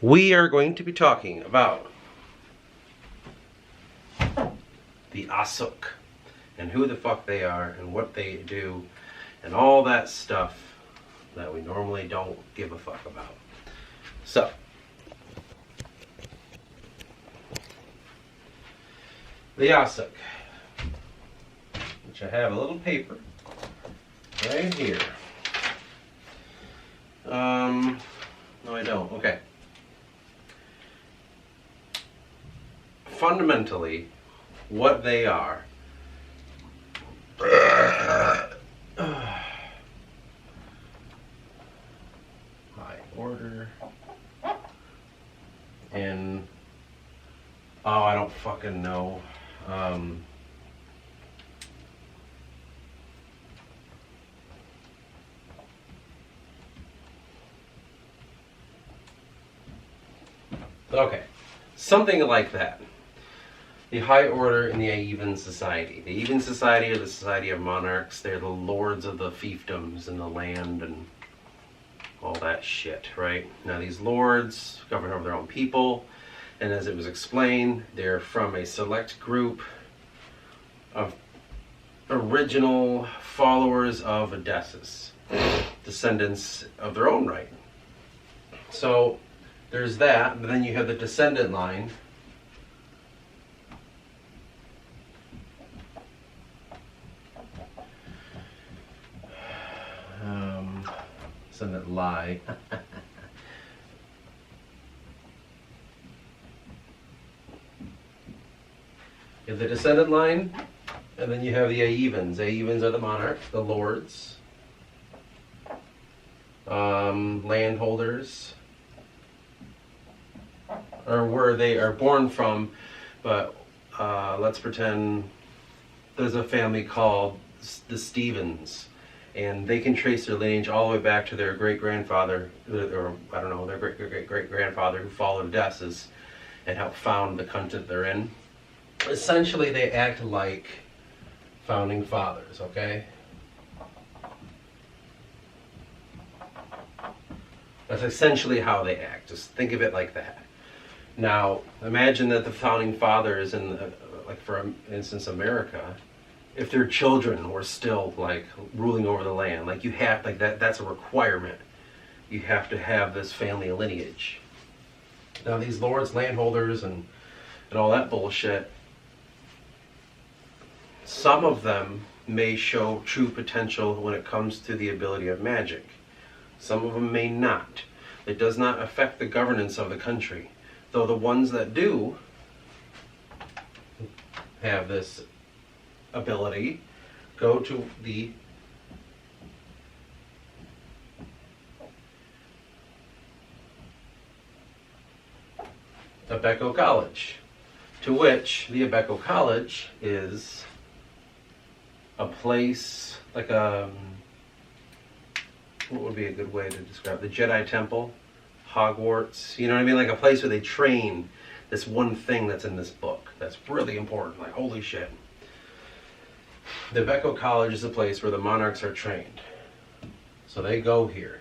We are going to be talking about the Asuk and who the fuck they are and what they do and all that stuff that we normally don't give a fuck about. So, the Asuk, which I have a little paper right here. No, I don't. Okay. Fundamentally, what they are high order and I don't fucking know. Okay, something like that. The high order in the Aevan society. The Aevan society are the society of monarchs. They're the lords of the fiefdoms and the land and all that shit, right? Now these lords govern over their own people, and as it was explained, they're from a select group of original followers of Odysseus, descendants of their own right. So there's that, but then you have the descendant line. Descendant lie. You have the descendant line, and then you have the Aevans. Aevans are the monarchs, the lords, landholders, or where they are born from, but let's pretend there's a family called the Stevens, and they can trace their lineage all the way back to their great-grandfather, or I don't know, their great-great-great-grandfather who followed Odysseus and helped found the country that they're in. Essentially, they act like founding fathers, okay? That's essentially how they act. Just think of it like that. Now, imagine that the founding fathers in, like for instance, America, if their children were still like ruling over the land, like you have, like that's a requirement. You have to have this family lineage. Now, these lords, landholders, and all that bullshit, some of them may show true potential when it comes to the ability of magic. Some of them may not. It does not affect the governance of the country. Though the ones that do have this ability go to the Abeco College, to which the Abeco College is a place like a, what would be a good way to describe the Jedi Temple, Hogwarts, you know what I mean? Like a place where they train this one thing that's in this book that's really important, like holy shit. The Abeco College is a place where the monarchs are trained. So they go here.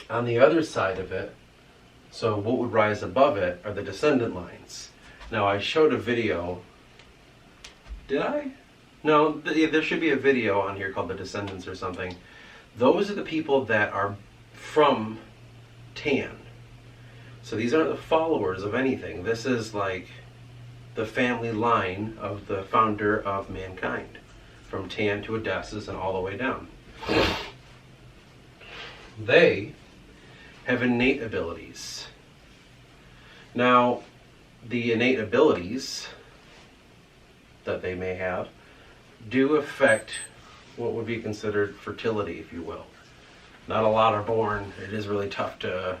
On the other side of it, so what would rise above it are the descendant lines. Now I showed a video. Did I? No, there should be a video on here called The Descendants or something. Those are the people that are from Tan. So these aren't the followers of anything. This is like the family line of the founder of mankind, from Tan to Odysseus and all the way down. They have innate abilities. Now, the innate abilities that they may have do affect what would be considered fertility, if you will. Not a lot are born. It is really tough to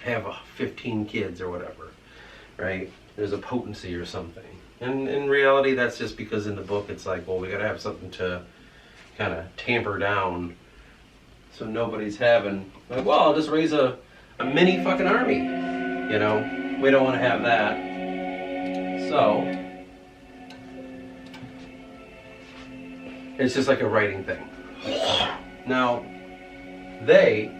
have 15 kids or whatever, right? There's a potency or something. And in reality, that's just because in the book it's like, well, we gotta have something to kind of tamper down so nobody's having, like, well, I'll just raise a mini fucking army. You know, we don't want to have that. So, it's just like a writing thing. Now, they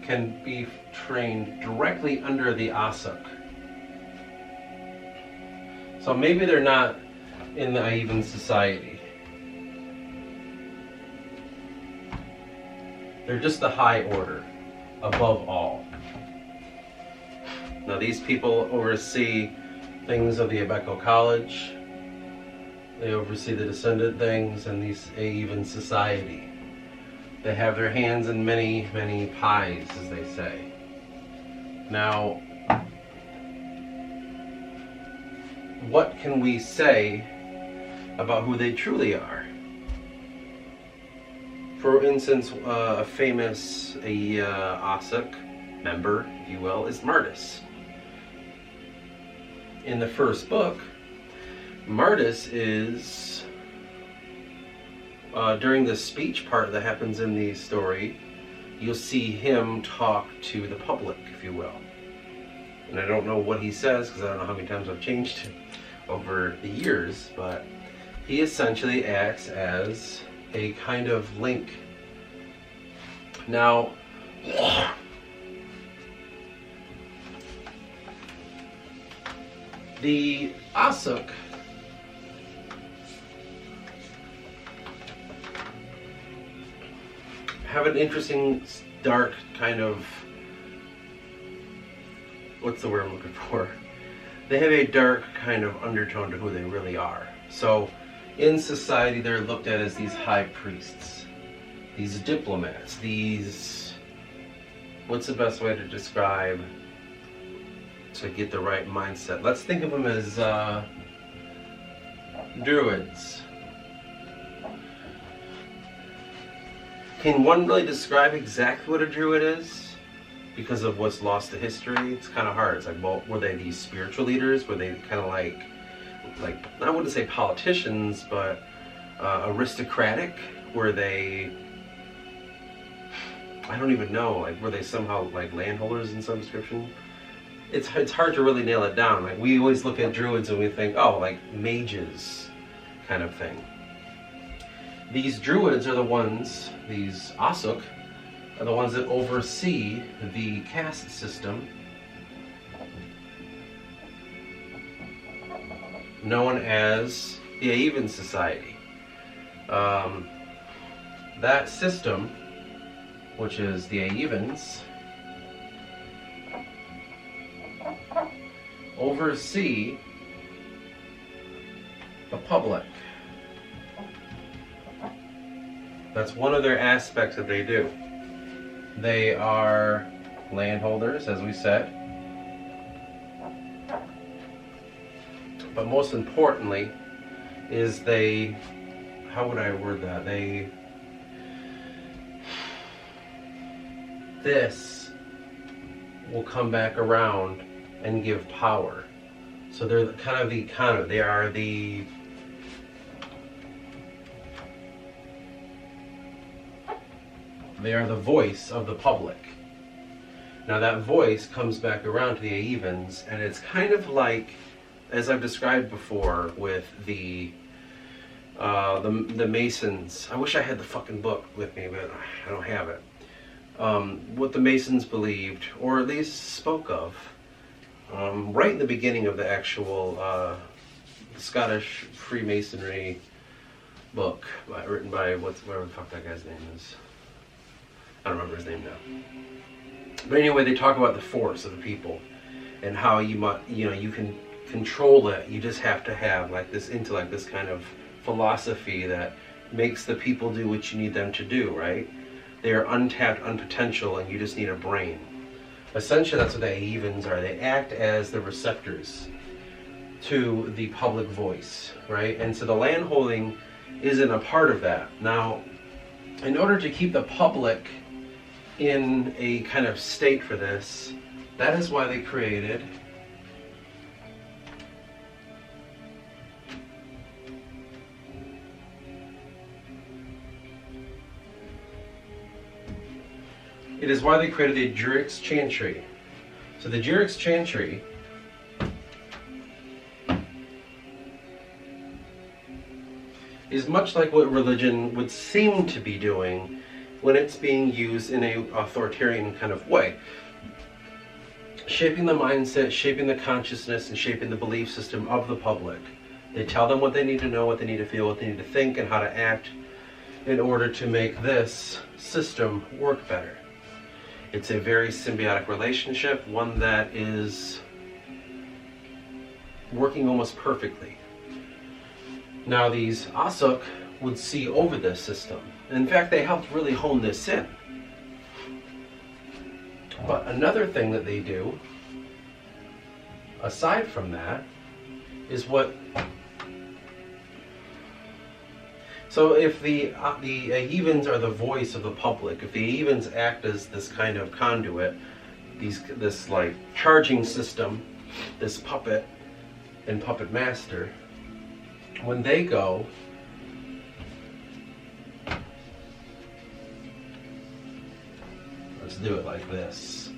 can be trained directly under the Asuk. So maybe they're not in the Aevan society. They're just the high order, above all. Now these people oversee things of the Abeco College. They oversee the descendant things and these Aevan society. They have their hands in many, many pies, as they say. Now, what can we say about who they truly are? For instance, a famous Asuk member, if you will, is Martis. In the first book, Martis is, during the speech part that happens in the story, you'll see him talk to the public, if you will. And I don't know what he says, because I don't know how many times I've changed it over the years, but he essentially acts as a kind of link. Now, the Asuk have an interesting, dark kind of, what's the word I'm looking for? They have a dark kind of undertone to who they really are. So in society, they're looked at as these high priests, these diplomats, these, what's the best way to describe, to get the right mindset? Let's think of them as druids. Can one really describe exactly what a druid is? Because of what's lost to history, it's kind of hard. It's like, well, were they these spiritual leaders? Were they kind of like I wouldn't say politicians, but aristocratic? Were they, I don't even know, like were they somehow like landholders in some description? It's hard to really nail it down. Like we always look at druids and we think, oh, like mages kind of thing. These druids are the ones, these Asuk, are the ones that oversee the caste system known as the Aevan Society. That system, which is the Aevans, oversee the public. That's one of their aspects that they do. They are landholders, as we said. But most importantly is they, how would I word that? This will come back around and give power. So they're kind of they are the voice of the public. Now that voice comes back around to the Aevans, and it's kind of like, as I've described before, with the Masons. I wish I had the fucking book with me, but I don't have it. What the Masons believed, or at least spoke of, right in the beginning of the actual Scottish Freemasonry book, written by whatever the fuck that guy's name is. I don't remember his name now. But anyway, they talk about the force of the people and how you can control it. You just have to have like this intellect, this kind of philosophy that makes the people do what you need them to do, right? They are untapped, unpotential, and you just need a brain. Essentially, that's what the Aevans are. They act as the receptors to the public voice, right? And so the landholding isn't a part of that. Now, in order to keep the public in a kind of state for this, that is why they created the Jurix Chantry. So the Jurix Chantry is much like what religion would seem to be doing when it's being used in a authoritarian kind of way. Shaping the mindset, shaping the consciousness, and shaping the belief system of the public. They tell them what they need to know, what they need to feel, what they need to think, and how to act in order to make this system work better. It's a very symbiotic relationship, one that is working almost perfectly. Now these Asuk would see over this system. In fact, they helped really hone this in. But another thing that they do, aside from that, is what... So if the Ahevans are the voice of the public, if the Ahevans act as this kind of conduit, this like charging system, this puppet and puppet master, when they go, let's do it like this.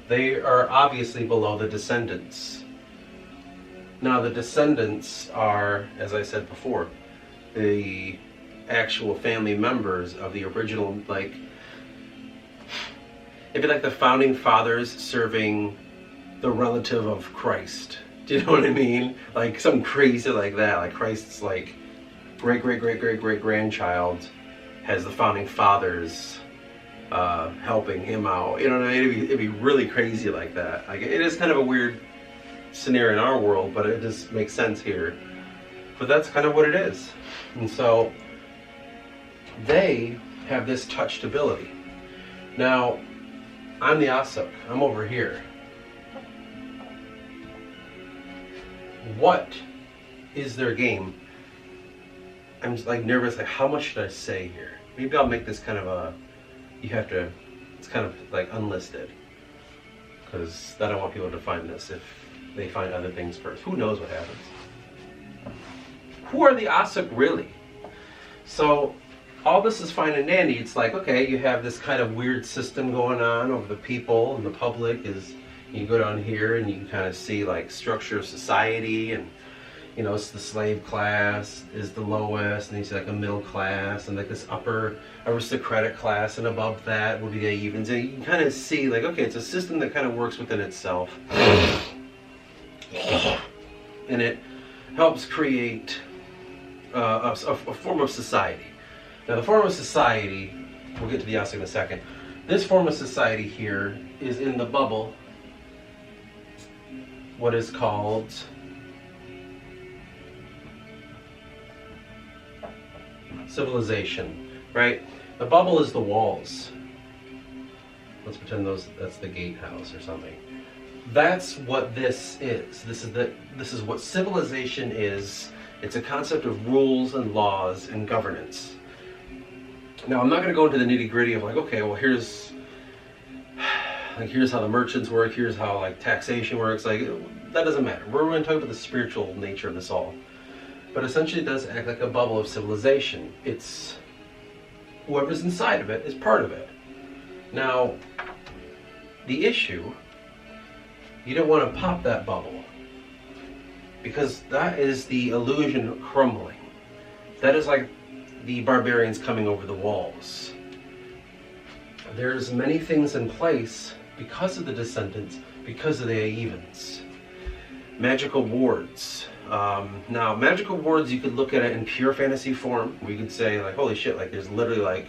They are obviously below the descendants. Now the descendants are, as I said before, the actual family members of the original, like, it'd be like the founding fathers serving the relative of Christ. Do you know what I mean? Like something crazy like that. Like Christ's like great-great-great-great-great-grandchild has the founding fathers helping him out. You know what I mean? It'd be really crazy like that. Like it is kind of a weird scenario in our world, but it just makes sense here. But that's kind of what it is. And so they have this touched ability. Now, I'm the Asuk. I'm over here. What is their game? I'm just like nervous, like how much should I say here? Maybe I'll make this kind of a, you have to, it's kind of like unlisted. Because I don't want people to find this if they find other things first. Who knows what happens? Who are the Asuk really? So all this is fine and dandy. It's like, okay, you have this kind of weird system going on over the people, and the public is, you go down here and you can kind of see like structure of society, and you know, it's the slave class is the lowest, and you see like a middle class and like this upper aristocratic class, and above that would be the Ahevans. And you can kind of see like, okay, it's a system that kind of works within itself. And it helps create a form of society. Now the form of society, we'll get to the Asuk in a second. This form of society here is in the bubble, what is called civilization, right? The bubble is the walls. Let's pretend that's the gatehouse or something. That's what this is. This is what civilization is. It's a concept of rules and laws and governance. Now, I'm not going to go into the nitty-gritty of like, okay, well, here's how the merchants work, here's how like taxation works. Like, that doesn't matter. We're going to talk about the spiritual nature of this all. But essentially it does act like a bubble of civilization. It's whoever's inside of it is part of it. Now, the issue, you don't want to pop that bubble, because that is the illusion crumbling. That is like the barbarians coming over the walls. There's many things in place because of the descendants, because of the Ahevans. Magical wards. Now, magical wards, you could look at it in pure fantasy form. We could say, like, holy shit, like there's literally like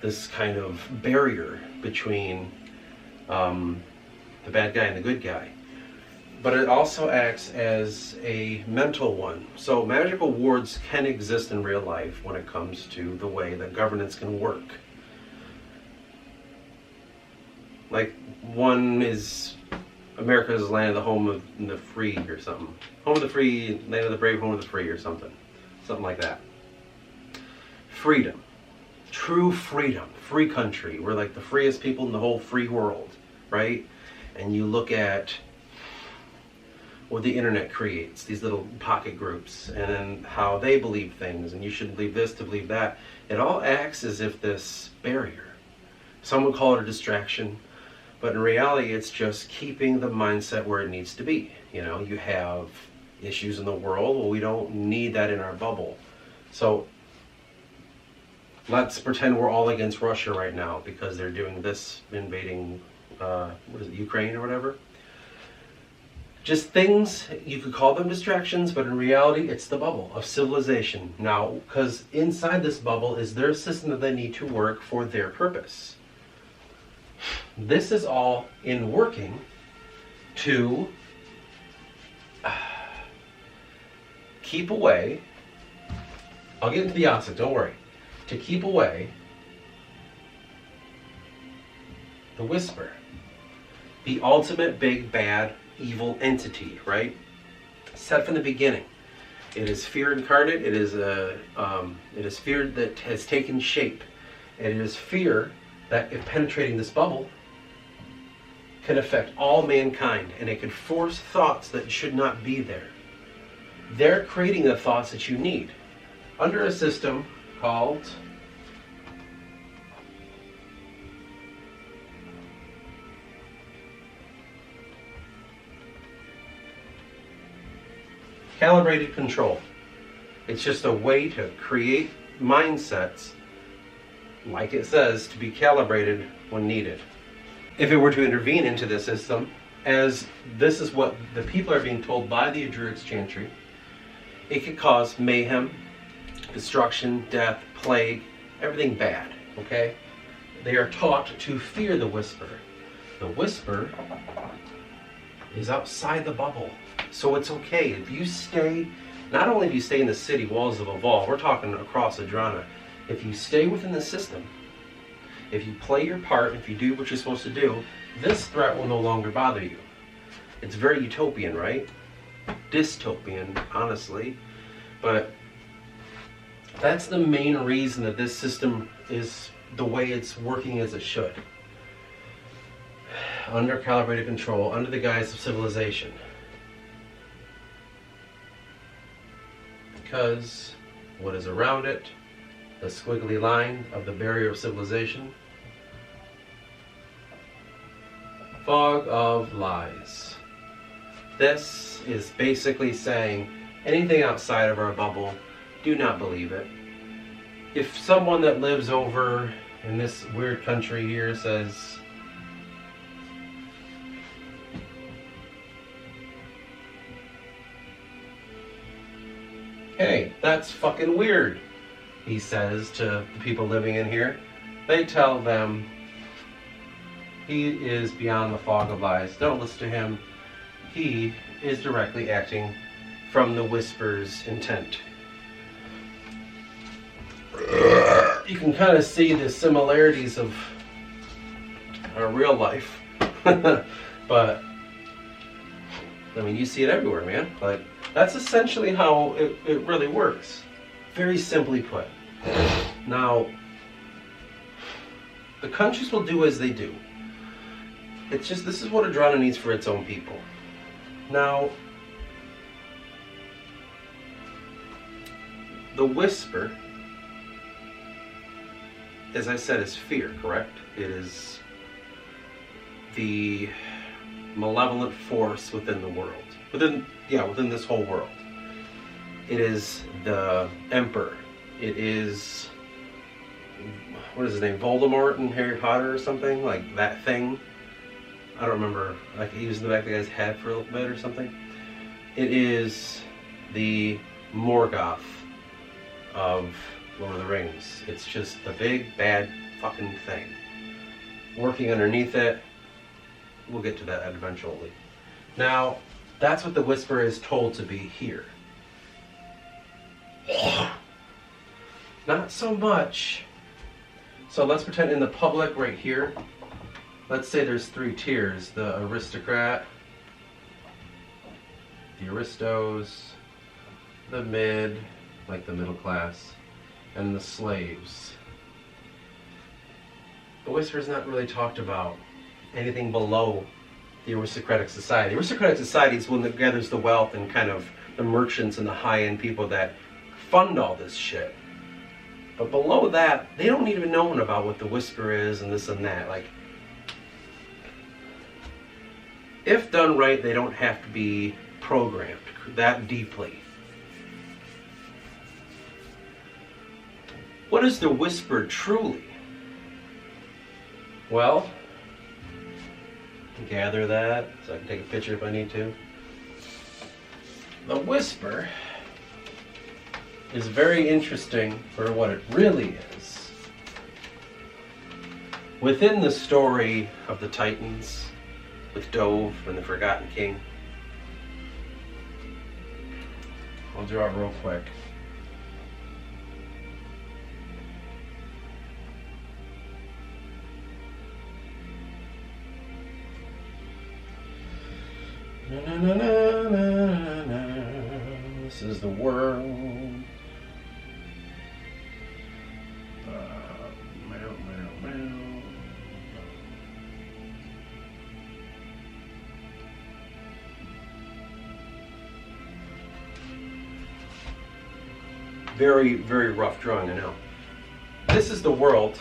this kind of barrier between the bad guy and the good guy. But it also acts as a mental one. So magical wards can exist in real life when it comes to the way that governance can work. Like, one is America's land of the home of the free or something. Home of the free, land of the brave, home of the free or something. Something like that. Freedom. True freedom. Free country. We're like the freest people in the whole free world, right? And you look at what the internet creates, these little pocket groups, and then how they believe things, and you should believe this to believe that. It all acts as if this barrier. Some would call it a distraction, but in reality it's just keeping the mindset where it needs to be. You know, you have issues in the world. Well, we don't need that in our bubble. So let's pretend we're all against Russia right now because they're doing this, invading, what is it, Ukraine or whatever. Just things, you could call them distractions, but in reality, it's the bubble of civilization. Now, because inside this bubble is their system that they need to work for their purpose. This is all in working to keep away. I'll get into the opposite, don't worry. To keep away the whisper, the ultimate big bad evil entity, right? Set from the beginning. It is fear incarnate. It is fear that has taken shape, and it is fear that, if penetrating this bubble, can affect all mankind, and it can force thoughts that should not be there. They're creating the thoughts that you need under a system called calibrated control. It's just a way to create mindsets, like it says, to be calibrated when needed. If it were to intervene into the system, as this is what the people are being told by the Druid's chantry, it could cause mayhem, destruction, death, plague, everything bad, okay? They are taught to fear the whisper. The whisper is outside the bubble. So it's okay if you stay, not only if you stay in the city walls of Evolve, we're talking across Adrana, if you stay within the system, if you play your part, if you do what you're supposed to do, this threat will no longer bother you. It's very utopian, right? Dystopian, honestly. But that's the main reason that this system is the way it's working as it should. Under calibrated control, under the guise of civilization. Because what is around it, the squiggly line of the barrier of civilization, fog of lies. This is basically saying anything outside of our bubble, do not believe it. If someone that lives over in this weird country here says, hey, that's fucking weird, he says to the people living in here, they tell them he is beyond the fog of lies. Don't listen to him. He is directly acting from the whisper's intent. You can kind of see the similarities of our real life. But I mean, you see it everywhere, man. Like, that's essentially how it really works. Very simply put. Now, the countries will do as they do. It's just, this is what Adrana needs for its own people. Now, the whisper, as I said, is fear, correct? It is the malevolent force within the world. Within this whole world. It is the Emperor. It is, what is his name, Voldemort in Harry Potter or something? Like that thing. I don't remember. Like he was in the back of the guy's head for a little bit or something. It is the Morgoth of Lord of the Rings. It's just the big, bad fucking thing. Working underneath it. We'll get to that eventually. Now, that's what the whisper is told to be here. Not so much. So let's pretend in the public right here, let's say there's 3 tiers. The aristocrat, the aristos, the mid, like the middle class, and the slaves. The whisper is not really talked about anything below the aristocratic society. The aristocratic society is one that gathers the wealth and kind of the merchants and the high-end people that fund all this shit. But below that, they don't even know about what the whisper is and this and that. Like, if done right, they don't have to be programmed that deeply. What is the whisper truly? Well, gather that so I can take a picture if I need to. The whisper is very interesting for what it really is. Within the story of the Titans, with Dove and the Forgotten King, I'll draw it real quick. Na, na, na, na, na, na. This is the world. Very, very rough drawing, I know. This is the world,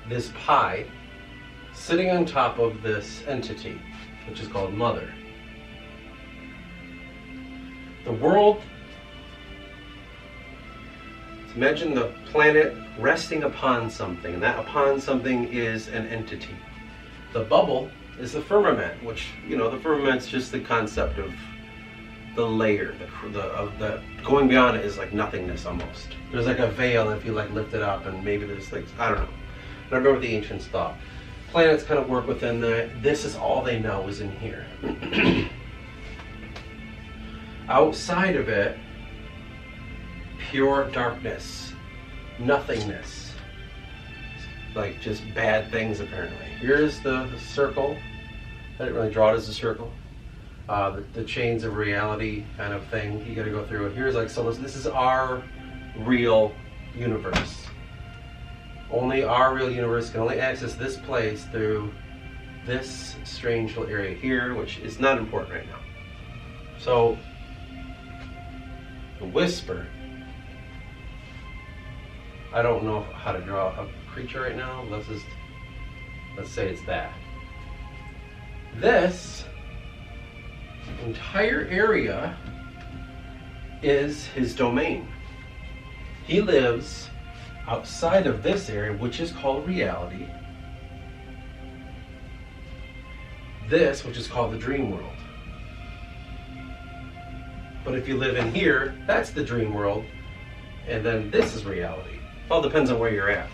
this pie, sitting on top of this entity, which is called Mother. The world, imagine the planet resting upon something, and that upon something is an entity. The bubble is the firmament, which, you know, the firmament's just the concept of the layer, the going beyond it is like nothingness almost. There's like a veil if you like lift it up, and maybe there's like, I don't know. I don't remember what the ancients thought. Planets kind of work within that. This is all they know is in here. Outside of it, pure darkness, nothingness, like just bad things apparently. Here's the circle. I didn't really draw it as a circle. The chains of reality kind of thing. You got to go through it. Here's like, so this is our real universe. Only our real universe can only access this place through this strange little area here, which is not important right now. So, the whisper. I don't know how to draw a creature right now. Let's say it's that. This entire area is his domain. He lives outside of this area, which is called reality. This, which is called the dream world. But if you live in here, that's the dream world, and then this is reality. It all depends on where you're at.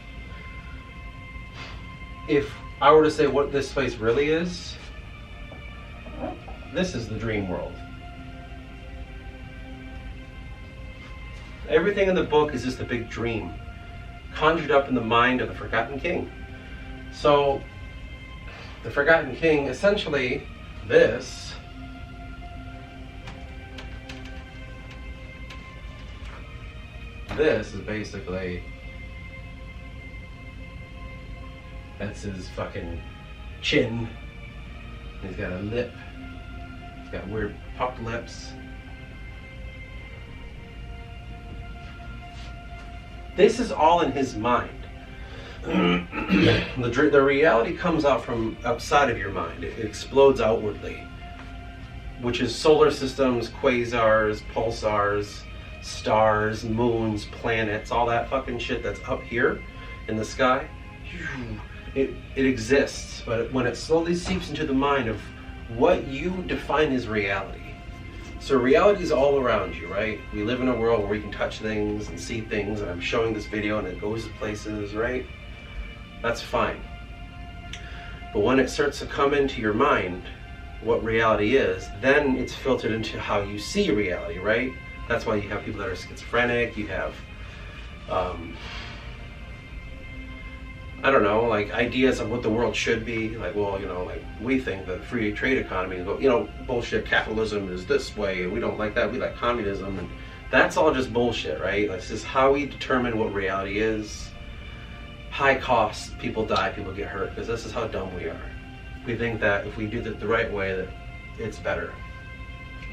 If I were to say what this place really is, this is the dream world. Everything in the book is just a big dream, conjured up in the mind of the Forgotten King. So, the Forgotten King, essentially, this is basically, that's his fucking chin. He's got a lip. He's got weird puffed lips. This is all in his mind. The reality comes out from outside of your mind. It explodes outwardly, which is solar systems, quasars, pulsars, stars, moons, planets, all that fucking shit that's up here in the sky. It exists, but when it slowly seeps into the mind of what you define as reality. So reality is all around you, right? We live in a world where we can touch things and see things, and I'm showing this video and it goes to places, right? That's fine. But when it starts to come into your mind, what reality is, then it's filtered into how you see reality, right? That's why you have people that are schizophrenic, you have, I don't know, like ideas of what the world should be. Like, well, you know, like we think that free trade economy is, you know, bullshit. Capitalism is this way. We don't like that. We like communism, and that's all just bullshit, right? That's just how we determine what reality is. High costs, people die, people get hurt, because this is how dumb we are. We think that if we do it the right way, that it's better.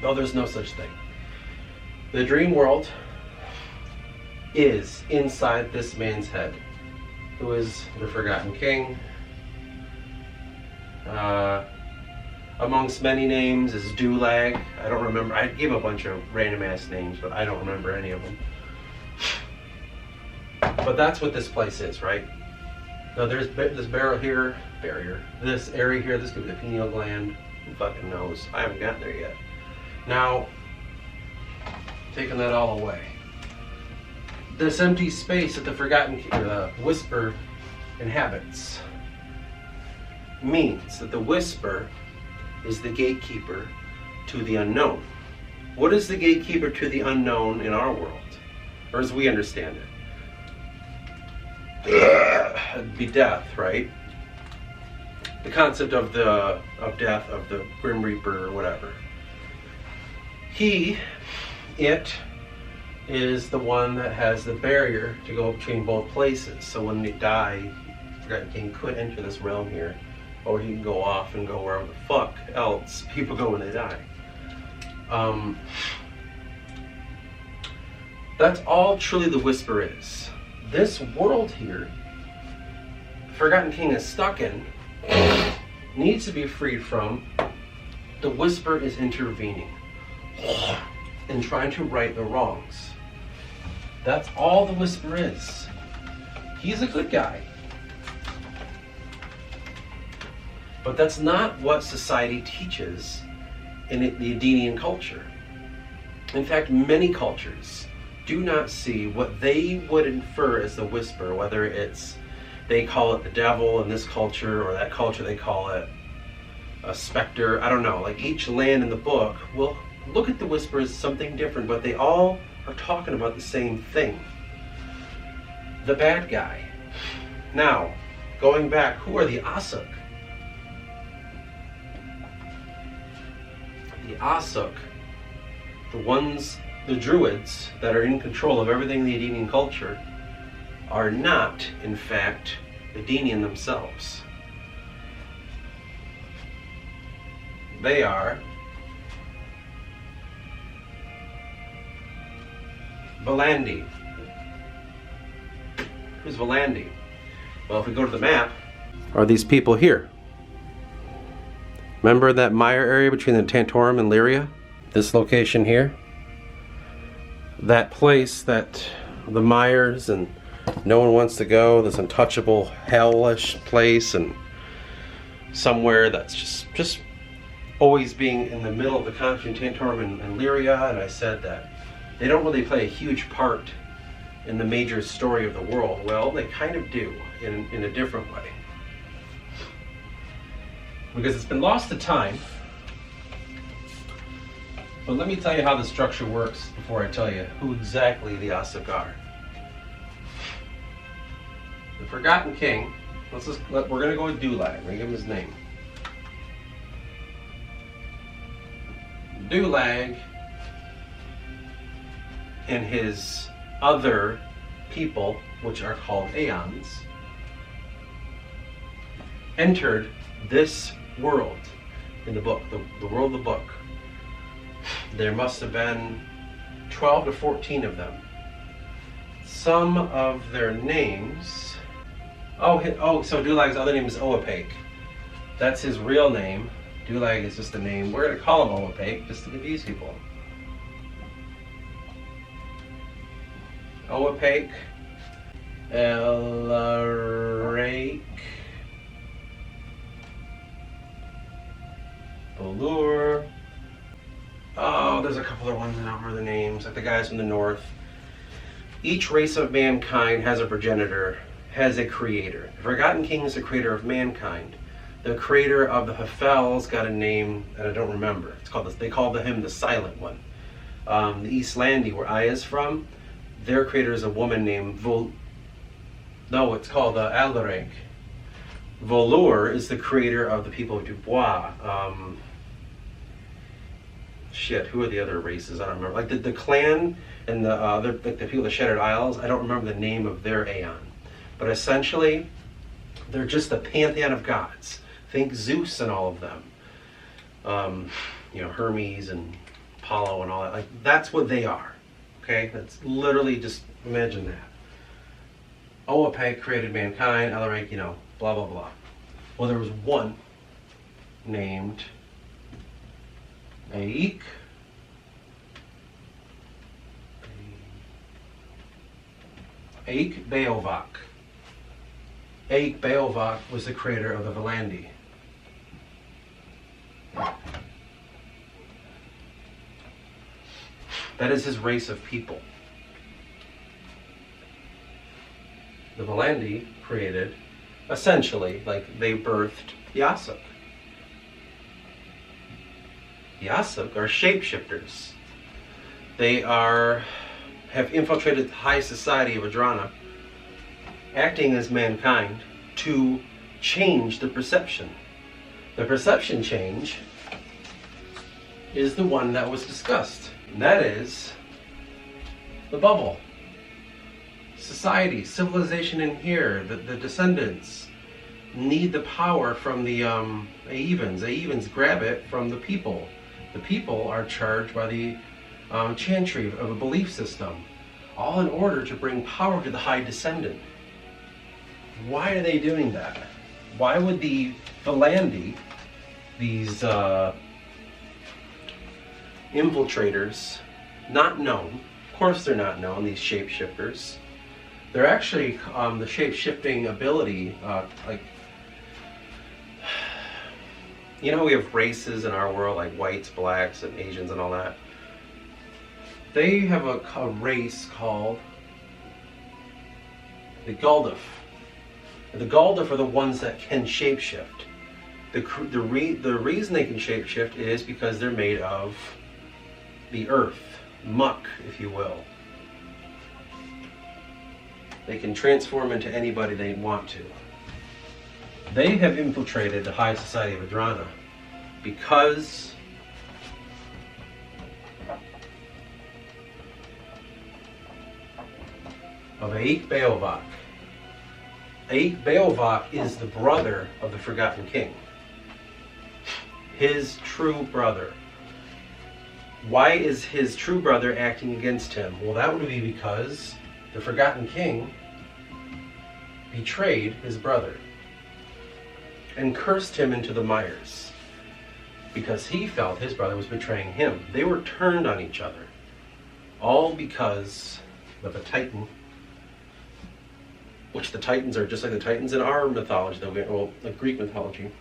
Though there's no such thing. The dream world is inside this man's head, who is the Forgotten King. amongst many names is Dulag. I don't remember. I gave a bunch of random ass names, but I don't remember any of them. But that's what this place is, right? Now there's this barrier, this area here, this could be the pineal gland. Who fucking knows? I haven't gotten there yet. Now, taking that all away, this empty space that the whisper inhabits means that the whisper is the gatekeeper to the unknown. What is the gatekeeper to the unknown in our world, or as we understand it? It'd be death, right? The concept of death, of the Grim Reaper or whatever. It is the one that has the barrier to go between both places. So when they die, Forgotten King could enter this realm here, or he can go off and go wherever the fuck else people go when they die. That's all truly the whisper is. This world here, Forgotten King is stuck in, needs to be freed from. The whisper is intervening and trying to right the wrongs. That's all the whisper is. He's a good guy. But that's not what society teaches in the Adenian culture. In fact, many cultures do not see what they would infer as the whisper, whether it's they call it the devil in this culture, or that culture they call it a specter. I don't know. Like each land in the book will look at the whisper as something different, but they all are talking about the same thing. The bad guy. Now, going back, who are the Asuk? The Asuk, the druids that are in control of everything in the Adenian culture, are not, in fact, Adenian themselves. They are Valandi. Who's Valandi? Well, if we go to the map, are these people here. Remember that mire area between the Tantorum and Lyria? This location here? That place that the mires and no one wants to go, this untouchable, hellish place, and somewhere that's just always being in the middle of the country in Tantorum and Lyria. And I said that they don't really play a huge part in the major story of the world. Well, they kind of do in a different way. Because it's been lost to time. But let me tell you how the structure works before I tell you who exactly the Asuk are. The Forgotten King, we're going to go with Dulag. We're going to give him his name. Dulag and his other people, which are called Aeons, entered this world in the book, the world of the book. There must have been 12 to 14 of them. Some of their names... so Dulag's other name is Oapake. That's his real name. Dulag is just a name. We're going to call him Oapake just to confuse people. Oapake, Elrake, Balur. Oh, there's a couple other ones I don't remember the names, like the guys from the north. Each race of mankind has a progenitor, has a creator. The Forgotten King is the creator of mankind. The creator of the Hefels got a name that I don't remember. It's called they called him the Silent One. The East Landi, where Aya's from, their creator is a woman named it's called Alaric. Volur is the creator of the people of Dubois. Who are the other races? I don't remember. Like the clan and the people of the Shattered Isles, I don't remember the name of their Aeon. But essentially, they're just the pantheon of gods. Think Zeus and all of them. Hermes and Apollo and all that. Like, that's what they are. Okay? That's literally, just imagine that. Oapake created mankind, Alaric, blah, blah, blah. Well, there was one named Aik. Aik Beovac. Aik Beovac was the creator of the Valandi. That is his race of people. The Valandi created, essentially, like they birthed Yasuk. Yasuk are shapeshifters. They have infiltrated the high society of Adrana, acting as mankind to change the perception. The perception change is the one that was discussed. And that is the bubble. Society, civilization in here, the descendants need the power from the Aevans. Aevans grab it from the people. The people are charged by the chantry of a belief system, all in order to bring power to the high descendant. Why are they doing that? Why would the Valandi, these infiltrators, not known? Of course they're not known, these shapeshifters. They're actually, the shape-shifting ability, like, you know, we have races in our world, like whites, blacks, and Asians and all that. They have a race called the Guldaf. The Guldaf are the ones that can shapeshift. The reason they can shapeshift is because they're made of the earth, muck, if you will. They can transform into anybody they want to. They have infiltrated the high society of Adrana because of Aik Beovac. Aik Beovac is the brother of the Forgotten King. His true brother. Why is his true brother acting against him? Well, that would be because the Forgotten King betrayed his brother and cursed him into the mires because he felt his brother was betraying him. They were turned on each other, all because of a Titan, which the Titans are just like the Titans in our mythology, like Greek mythology,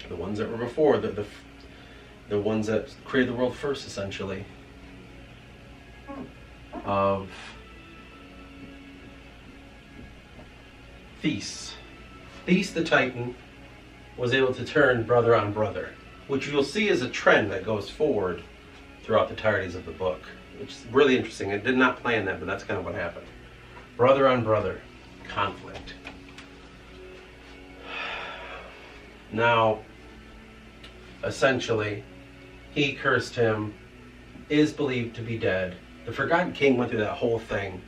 the ones that were before, the ones that created the world first, essentially, of Theus. Theus the Titan was able to turn brother on brother, which you'll see is a trend that goes forward throughout the entireties of the book, which is really interesting. I did not plan that, but that's kind of what happened. Brother on brother, conflict. Now, essentially, he cursed him, is believed to be dead. The Forgotten King went through that whole thing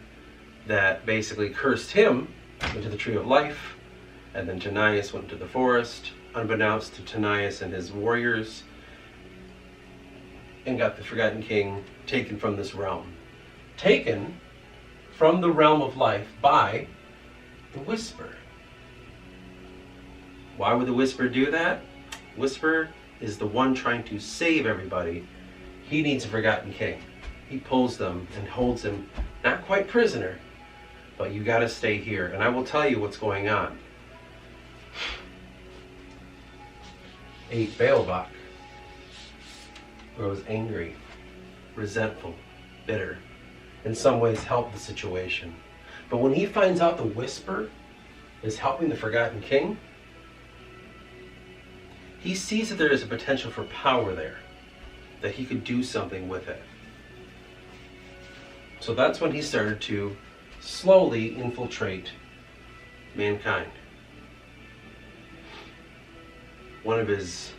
that basically cursed him into the Tree of Life, and then Tanais went to the forest, unbeknownst to Tanais and his warriors, and got the Forgotten King taken from this realm. Taken from the realm of life by the Whisper. Why would the Whisper do that? Whisper is the one trying to save everybody. He needs a Forgotten King. He pulls them and holds him, not quite prisoner, but you gotta stay here, and I will tell you what's going on. Aik Beovac grows angry, resentful, bitter. In some ways help the situation. But when he finds out the Whisper is helping the Forgotten King, he sees that there is a potential for power there, that he could do something with it. So that's when he started to slowly infiltrate mankind. One of his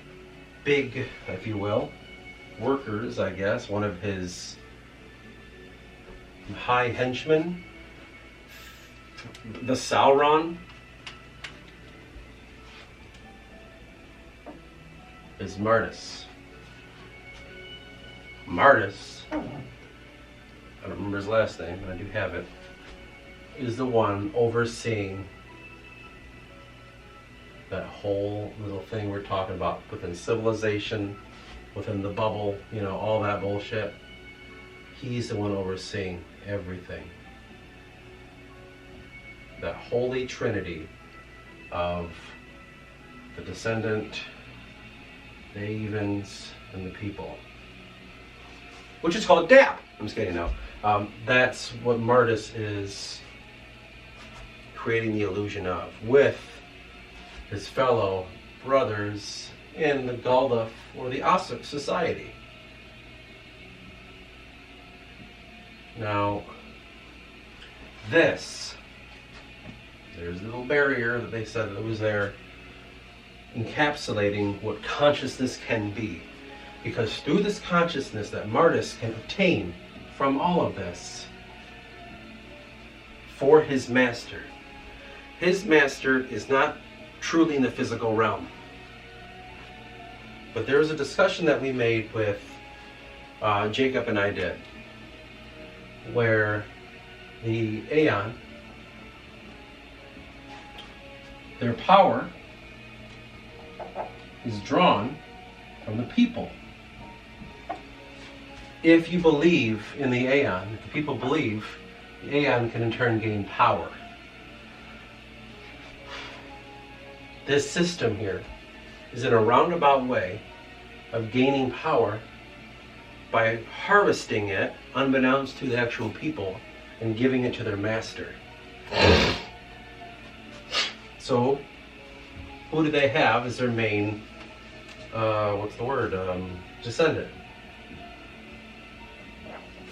big, if you will, workers, I guess, one of his high henchmen, the Sauron, is Martis. Martis, I don't remember his last name, but I do have it, is the one overseeing that whole little thing we're talking about within civilization within the bubble, all that bullshit. He's the one overseeing everything. That holy trinity of the descendant, the Avens, and the people. Which is called DAP. I'm just kidding, no. That's what Martis is creating the illusion of with his fellow brothers in the Galduf or the Asuk society. Now, there's a little barrier that they said that was there encapsulating what consciousness can be. Because through this consciousness that Martis can obtain from all of this for his master is not truly in the physical realm. But there was a discussion that we made with Jacob and I did, where the Aeon, their power is drawn from the people. If you believe in the Aeon, if the people believe, the Aeon can in turn gain power. This system here is in a roundabout way of gaining power by harvesting it, unbeknownst to the actual people, and giving it to their master. So, who do they have as their main, descendant?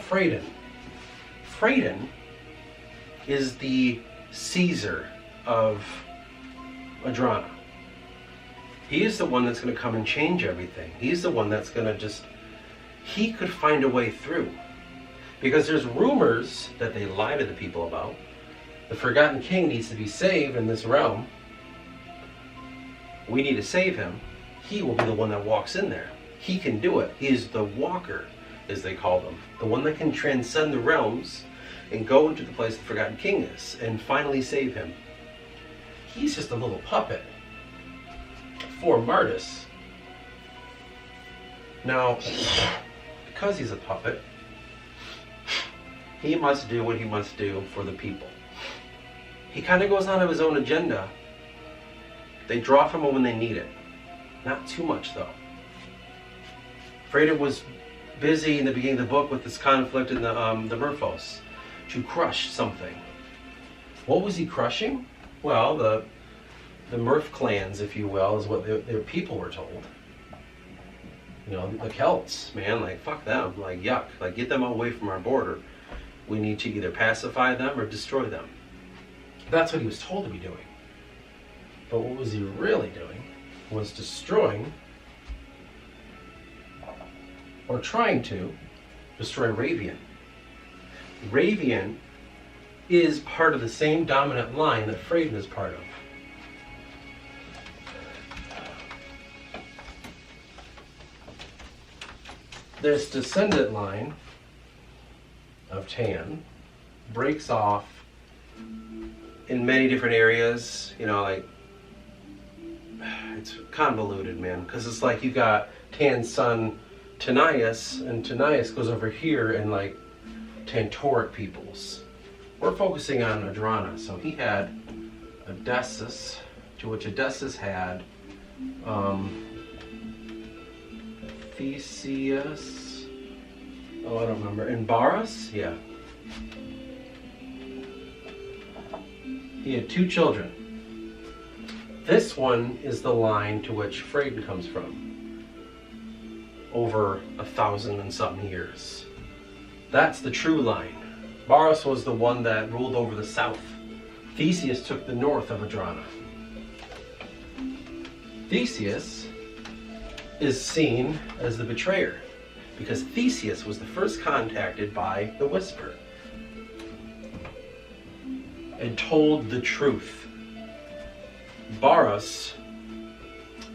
Freydin. Freydin is the Caesar of Adrana. He is the one that's going to come and change everything. He's the one that's going to he could find a way through. Because there's rumors that they lie to the people about. The Forgotten King needs to be saved in this realm. We need to save him. He will be the one that walks in there. He can do it. He is the walker, as they call them. The one that can transcend the realms and go into the place the Forgotten King is and finally save him. He's just a little puppet for Martis. Now, because he's a puppet, he must do what he must do for the people. He kind of goes on of his own agenda. They draw from him when they need it. Not too much, though. Freydin was busy in the beginning of the book with this conflict in the Murphos to crush something. What was he crushing? Well, the Murph clans, if you will, is what their people were told. The Celts, man, fuck them, yuck, get them away from our border. We need to either pacify them or destroy them. That's what he was told to be doing. But what was he really doing was destroying, or trying to destroy Ravian. Ravian is part of the same dominant line that Freydin is part of. This descendant line of Tan breaks off in many different areas, it's convoluted, man, because it's you got Tan's son Tanias, and Tanias goes over here and Tantoric peoples. We're focusing on Adrana, so he had Odysseus, to which Odysseus had Theseus, I don't remember, and Barus, yeah. He had 2 children. This one is the line to which Freydin comes from. Over 1,000 and something years. That's the true line. Barus was the one that ruled over the south. Theseus took the north of Adrana. Theseus is seen as the betrayer because Theseus was the first contacted by the Whisper and told the truth. Barus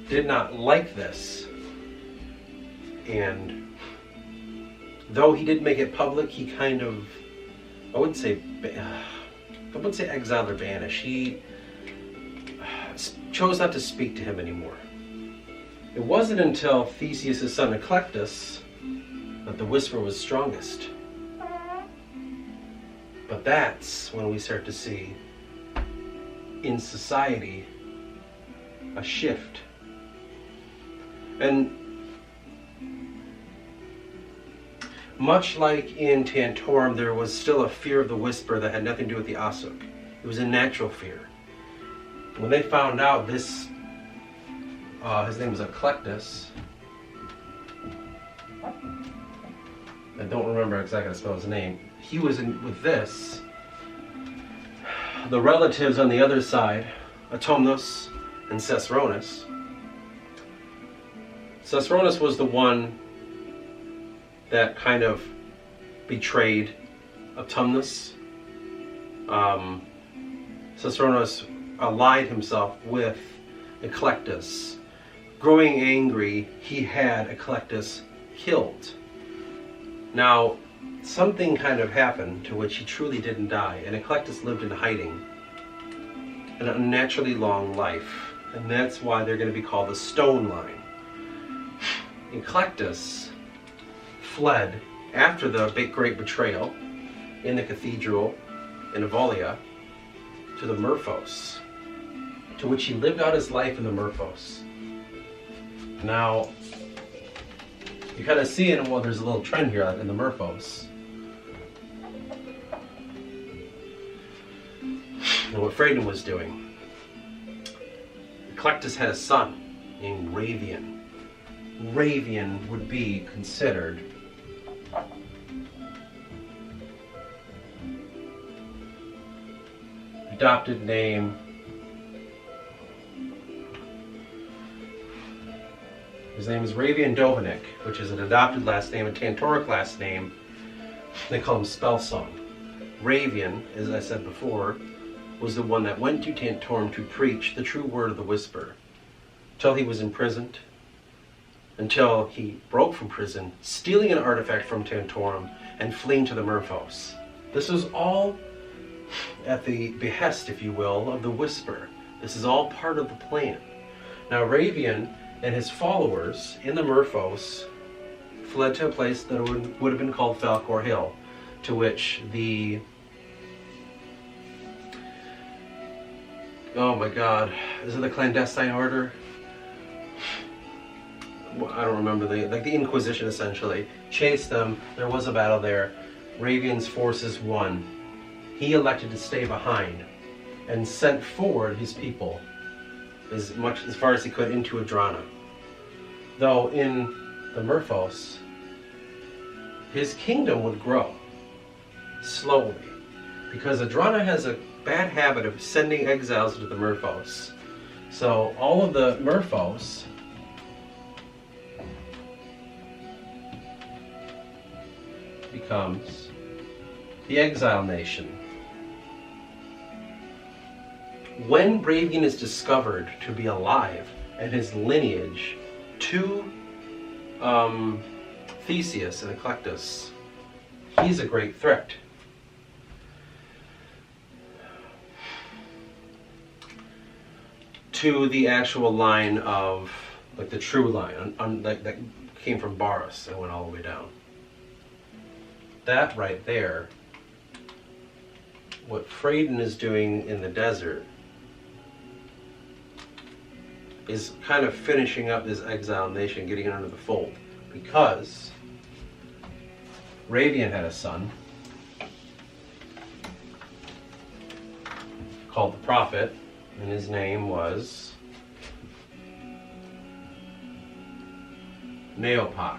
did not like this, and though he did make it public, he kind of, I wouldn't say exiled or banished. He chose not to speak to him anymore. It wasn't until Theseus' son Eclectus that the whisper was strongest. But that's when we start to see in society a shift. And much like in Tantorum, there was still a fear of the whisper that had nothing to do with the Asuk. It was a natural fear. When they found out this, his name was Eclectus. I don't remember exactly how to spell his name. He was with this. The relatives on the other side, Automnus and Cesronus. Cesronus was the one that kind of betrayed Automnus. Cesronus allied himself with Eclectus. Growing angry, he had Eclectus killed. Now, something kind of happened to which he truly didn't die, and Eclectus lived in hiding an unnaturally long life, and that's why they're going to be called the Stone Line. Eclectus fled after the great betrayal in the cathedral in Evolia to the Murphos, to which he lived out his life in the Murphos. Now, you kind of see it, well, there's a little trend here in the Murphos. And what Freydin was doing. Eclectus had a son named Ravian. Ravian would be considered adopted name. His name is Ravian Dovanik, which is an adopted last name, a Tantoric last name. They call him Spellsong. Ravian, as I said before, was the one that went to Tantorum to preach the true word of the whisper, until he was imprisoned, until he broke from prison, stealing an artifact from Tantorum and fleeing to the Murphos. This was all at the behest, if you will, of the whisper. This is all part of the plan. Now, Ravian and his followers in the Murphos fled to a place that would have been called Falcor Hill, to which the, oh my god, is it the clandestine order? I don't remember, the Inquisition essentially chased them. There was a battle there. Ravian's forces won. He elected to stay behind and sent forward his people as far as he could into Adrana. Though in the Murphos, his kingdom would grow slowly, because Adrana has a bad habit of sending exiles into the Murphos. So all of the Murphos becomes the exile nation. When Bravian is discovered to be alive and his lineage to Theseus and Eclectus, he's a great threat. To the actual line of, like the true line, that came from Barus and went all the way down. That right there, what Freydin is doing in the desert, is kind of finishing up this exiled nation, getting it under the fold, because Ravian had a son called the Prophet, and his name was Neopak.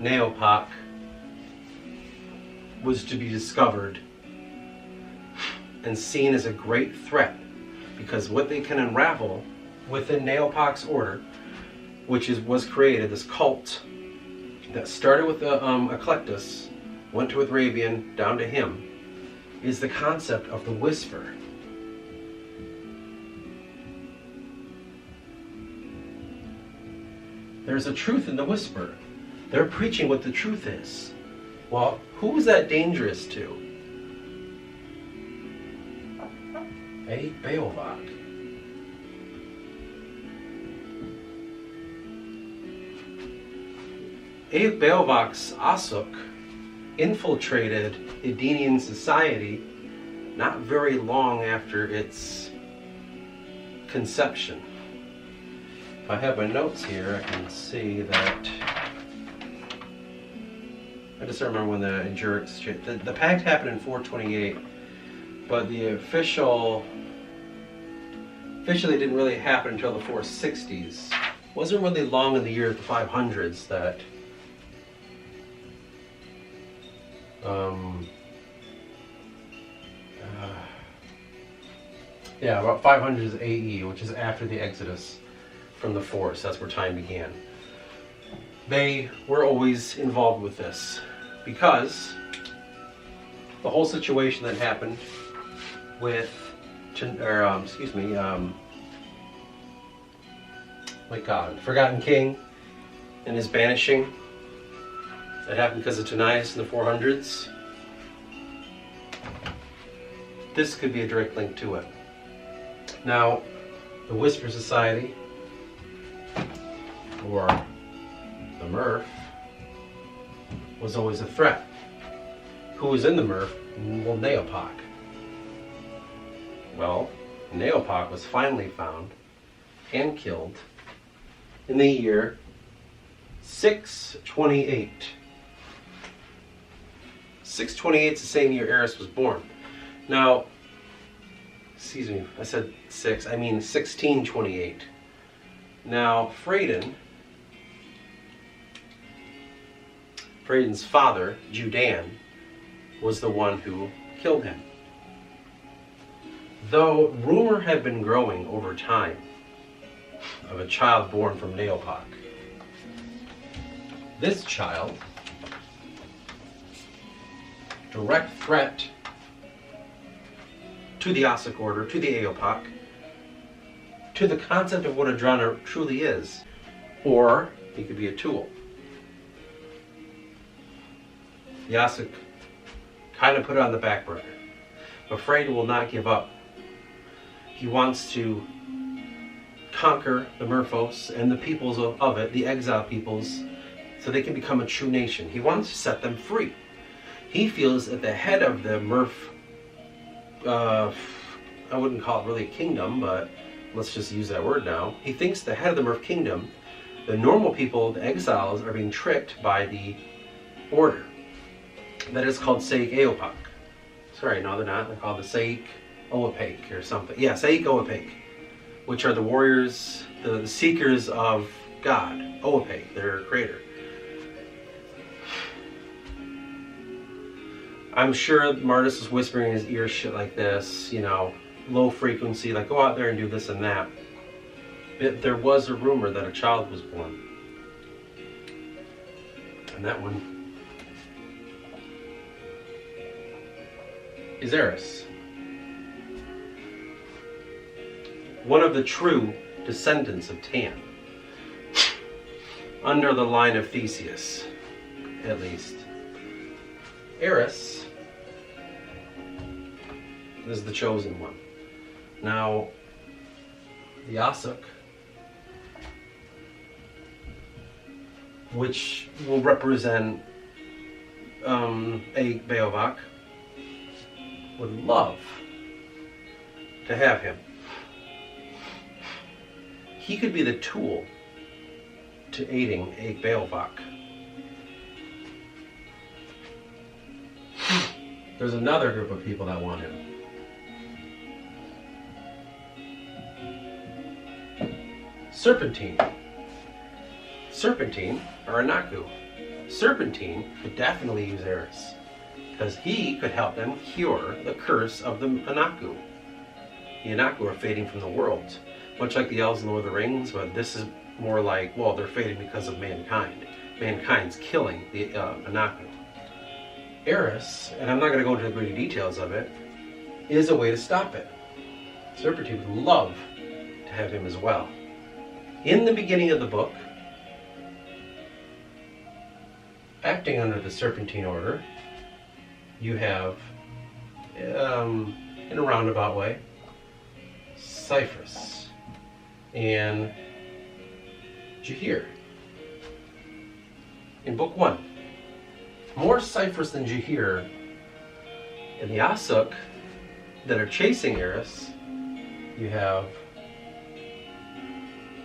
Neopak was to be discovered and seen as a great threat, because what they can unravel within Neopak's order, which was created, this cult that started with Eclectus, went with Ravian down to him, is the concept of the whisper. There's a truth in the whisper. They're preaching what the truth is. Well, who is that dangerous to? Beovad. Beowulf's Asuk infiltrated Edenian society not very long after its conception. If I have my notes here, I can see that. I just don't remember when the Jurix. The pact happened in 428, but the officially didn't really happen until the 460s. Wasn't really long in the year of the 500s that yeah, about 500 AE, which is after the Exodus from the Force. That's where time began. They were always involved with this because the whole situation that happened with, my God, Forgotten King and his banishing. That happened because of Tanias in the 400s. This could be a direct link to it. Now, the Whisper Society, or the Murph, was always a threat. Who was in the Murph? Well, Neopok. Well, Neopok was finally found and killed in the year 628. 628 is the same year Eris was born. Now, excuse me, I said 6, I mean 1628. Now, Freydin's father, Judan, was the one who killed him. Though rumor had been growing over time of a child born from Neopok. This child, direct threat to the Asuk order, to the Eopok, to the concept of what a Drana truly is. Or he could be a tool. The Asuk kind of put it on the back burner. But Freydin will not give up. He wants to conquer the Murphos and the peoples of it, the exile peoples, so they can become a true nation. He wants to set them free. He feels that the head of the Murph, I wouldn't call it really a kingdom, but let's just use that word now. He thinks the head of the Murph kingdom, the normal people, the exiles, are being tricked by the order. That is called Saik Eopok. Sorry, no, they're not. They're called the Saik Oapake or something. Yeah, Saik Oapake, which are the warriors, the seekers of God. Oapake, their creator. I'm sure Martis is whispering in his ear shit like this, you know, low frequency, like go out there and do this and that. There was a rumor that a child was born. And that one is Eris. One of the true descendants of Tan. Under the line of Theseus, at least. Eris is the chosen one. Now, the Asuk, which will represent a Beowulf, would love to have him. He could be the tool to aiding a Beowulf. There's another group of people that want him. Serpentine, or Anaku. Serpentine could definitely use Eris, because he could help them cure the curse of the Anaku. The Anaku are fading from the world, much like the elves in Lord of the Rings, but this is more like, well, they're fading because of mankind. Mankind's killing the Anaku. Eris, and I'm not going to go into the gritty details of it, is a way to stop it. Serpentine would love to have him as well. In the beginning of the book, acting under the Serpentine order, you have, in a roundabout way, Cyprus and Jahir. in book 1. More ciphers than Jahir in the Asuk that are chasing Eris. You have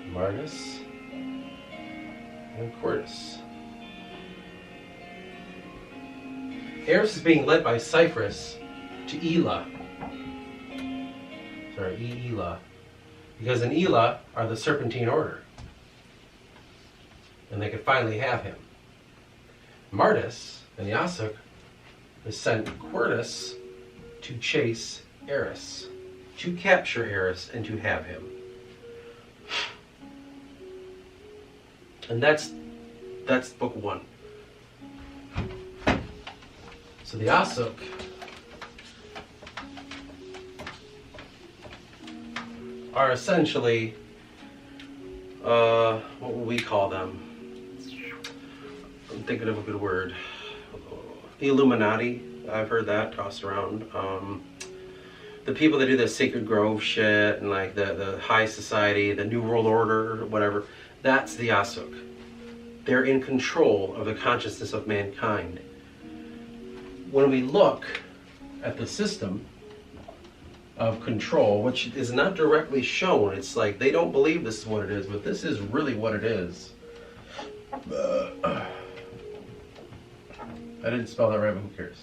Martis and Quartus. Eris is being led by Cyprus to Ela. Sorry, Ela. Because in Ela are the Serpentine Order. And they could finally have him. Martis and the Asuk has sent Quartus to chase Eris, to capture Eris and to have him. And that's book 1. So the Asuk are essentially, what would we call them? I'm thinking of a good word. The Illuminati, I've heard that tossed around. The people that do the Sacred Grove shit and like the high society, the New World Order, whatever, that's the Asuk. They're in control of the consciousness of mankind. When we look at the system of control, which is not directly shown, it's like they don't believe this is what it is, but this is really what it is. I didn't spell that right, but who cares?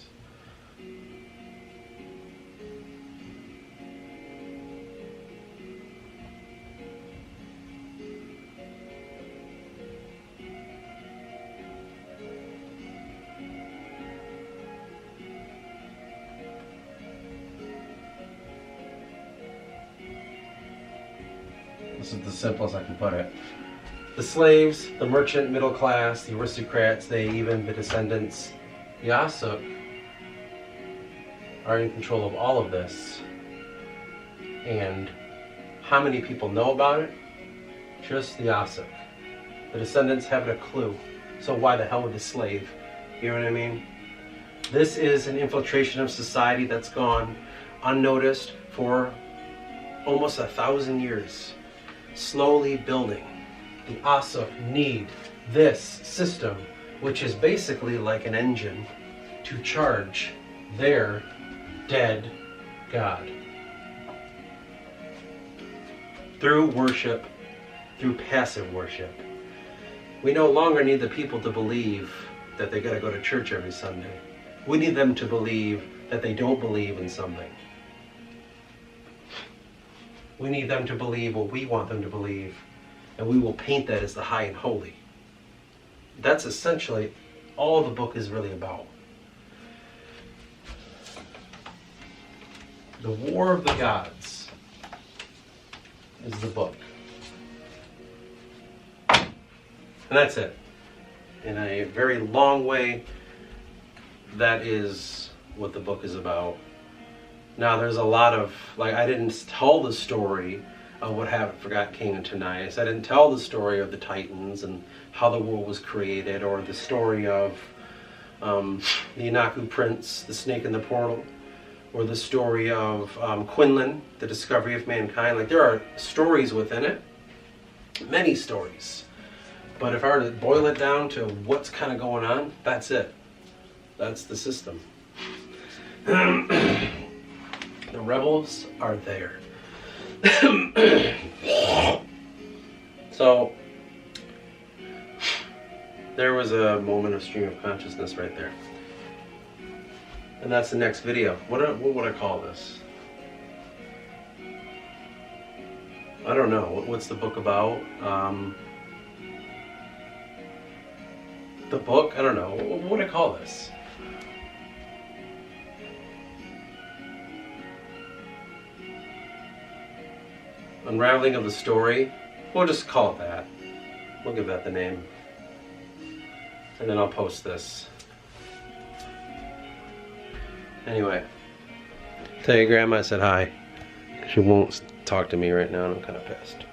This is the simplest I can put it. The slaves, the merchant middle class, the aristocrats, even the descendants, the Asuk are in control of all of this. And how many people know about it? Just the Asuk. The descendants haven't a clue. So why the hell would the slave? You know what I mean? This is an infiltration of society that's gone unnoticed for almost 1,000 years. Slowly building. The Asuk need this system, which is basically like an engine, to charge their dead god. Through worship, through passive worship. We no longer need the people to believe that they gotta go to church every Sunday. We need them to believe that they don't believe in something. We need them to believe what we want them to believe, and we will paint that as the high and holy. That's essentially all the book is really about. The War of the Gods is the book. And that's it. In a very long way, that is what the book is about. Now there's a lot of, like, I didn't tell the story of what happened for God, King, and Tanais. I didn't tell the story of the Titans and how the world was created, or the story of the Inaku Prince, the snake in the portal, or the story of Quinlan, the discovery of mankind. Like, there are stories within it, many stories. But if I were to boil it down to what's kind of going on, that's it. That's the system. The rebels are there. So, there was a moment of stream of consciousness right there. And that's the next video. What would I call this? I don't know. What's the book about? The book? I don't know. What would I call this? Unraveling of the story. We'll just call it that. We'll give that the name. And then I'll post this. Anyway. Tell your grandma I said hi. She won't talk to me right now and I'm kind of pissed.